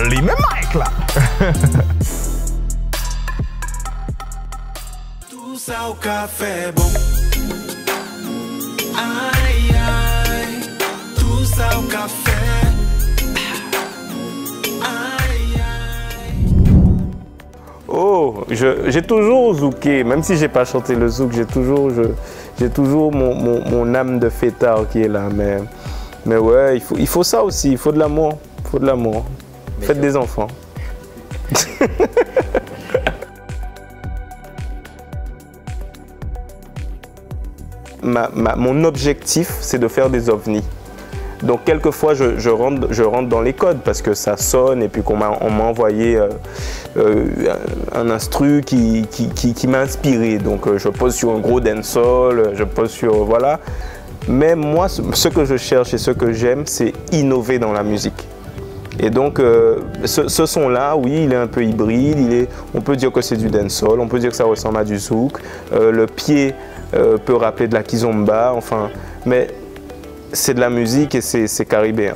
Allume Mike là. Tout ça au café bon. Aïe aïe. Tout ça au café. Aïe aïe. Oh, j'ai toujours zouké, même si j'ai pas chanté le zouk, j'ai toujours mon âme de fêtard qui est là. Mais ouais, il faut ça aussi, il faut de l'amour. Il faut de l'amour. Faites des enfants. Mon objectif, c'est de faire des ovnis. Donc quelquefois, je rentre dans les codes parce que ça sonne et puis on m'a envoyé un instru qui m'a inspiré. Donc je pose sur un gros dancehall, je pose sur... Voilà. Mais moi, ce que je cherche et ce que j'aime, c'est innover dans la musique. Et donc, ce son-là, oui, il est un peu hybride. On peut dire que c'est du dancehall, on peut dire que ça ressemble à du zouk. Le pied peut rappeler de la kizomba, enfin... Mais c'est de la musique et c'est caribéen.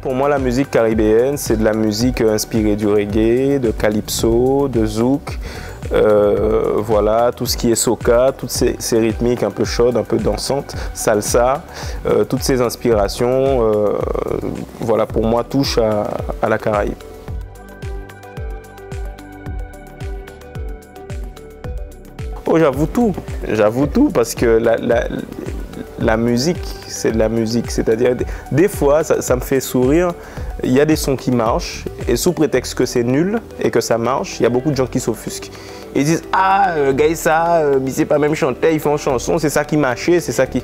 Pour moi, la musique caribéenne, c'est de la musique inspirée du reggae, de calypso, de zouk. Voilà, tout ce qui est soca, toutes ces rythmiques un peu chaudes, un peu dansantes, salsa, toutes ces inspirations, voilà, pour moi, touchent à la Caraïbe. Oh, j'avoue tout, parce que la musique, c'est de la musique, c'est-à-dire, des fois, ça me fait sourire. Il y a des sons qui marchent et sous prétexte que c'est nul et que ça marche, il y a beaucoup de gens qui s'offusquent. Ils disent « Ah, Gaïssa, mais c'est pas même chanter, ils font une chanson, c'est ça qui marchait, c'est ça qui... »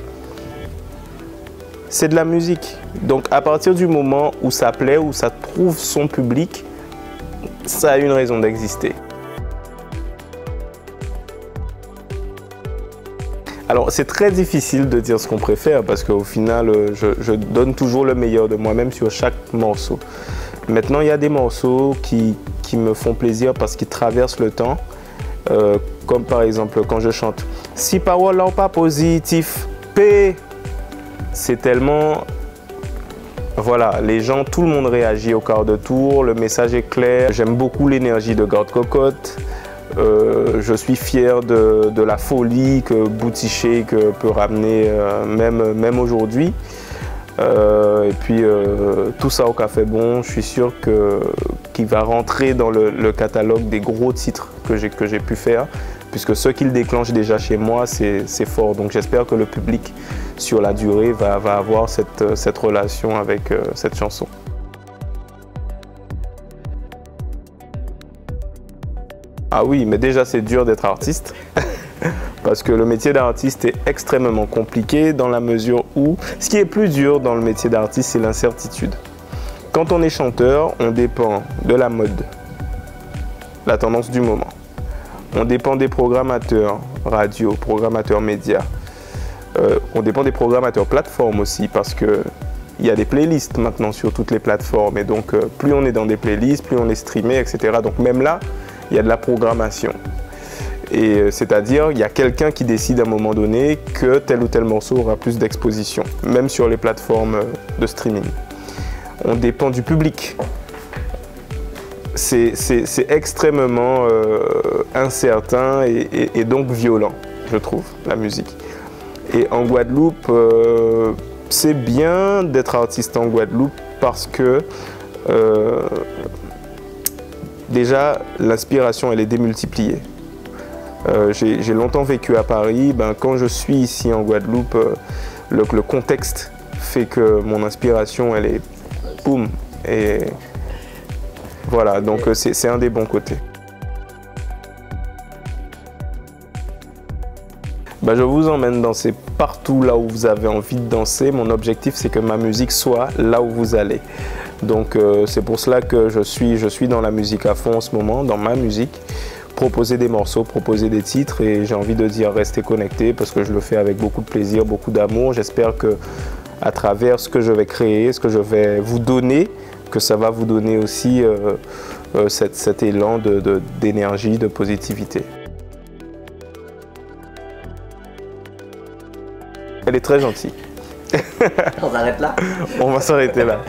C'est de la musique. Donc à partir du moment où ça plaît, où ça trouve son public, ça a une raison d'exister. Alors c'est très difficile de dire ce qu'on préfère parce qu'au final, je donne toujours le meilleur de moi-même sur chaque morceau. Maintenant, il y a des morceaux qui me font plaisir parce qu'ils traversent le temps. Comme par exemple quand je chante « Si parole là pas positif, P », c'est tellement... Voilà, les gens, tout le monde réagit au quart de tour, le message est clair. J'aime beaucoup l'énergie de Garde Cocotte. Je suis fier de la folie que Booty Shake peut ramener même aujourd'hui. Et puis tout ça au café bon, je suis sûr qu'il va rentrer dans le catalogue des gros titres que j'ai pu faire, puisque ce qu'il déclenche déjà chez moi, c'est fort. Donc j'espère que le public, sur la durée, va avoir cette relation avec cette chanson. Ah oui, mais déjà c'est dur d'être artiste, parce que le métier d'artiste est extrêmement compliqué dans la mesure où ce qui est plus dur dans le métier d'artiste, c'est l'incertitude. Quand on est chanteur, on dépend de la mode, la tendance du moment. On dépend des programmateurs radio, programmateurs médias. On dépend des programmateurs plateformes aussi, parce qu'il y a des playlists maintenant sur toutes les plateformes. Et donc, plus on est dans des playlists, plus on est streamé, etc. Donc même là, il y a de la programmation. Et c'est-à-dire, il y a quelqu'un qui décide à un moment donné que tel ou tel morceau aura plus d'exposition, même sur les plateformes de streaming. On dépend du public. C'est extrêmement incertain et donc violent, je trouve, la musique. Et en Guadeloupe, c'est bien d'être artiste en Guadeloupe parce que déjà, l'inspiration, elle est démultipliée. J'ai longtemps vécu à Paris. Quand je suis ici en Guadeloupe, le contexte fait que mon inspiration, elle est boum. Et voilà, donc c'est un des bons côtés. Je vous emmène danser partout là où vous avez envie de danser. Mon objectif, c'est que ma musique soit là où vous allez. Donc c'est pour cela que je suis dans la musique à fond en ce moment, dans ma musique. Proposer des morceaux, proposer des titres, et j'ai envie de dire restez connectés parce que je le fais avec beaucoup de plaisir, beaucoup d'amour. J'espère que à travers ce que je vais créer, ce que je vais vous donner, que ça va vous donner aussi cet élan d'énergie, de positivité. Elle est très gentille. On s'arrête là. On va s'arrêter là.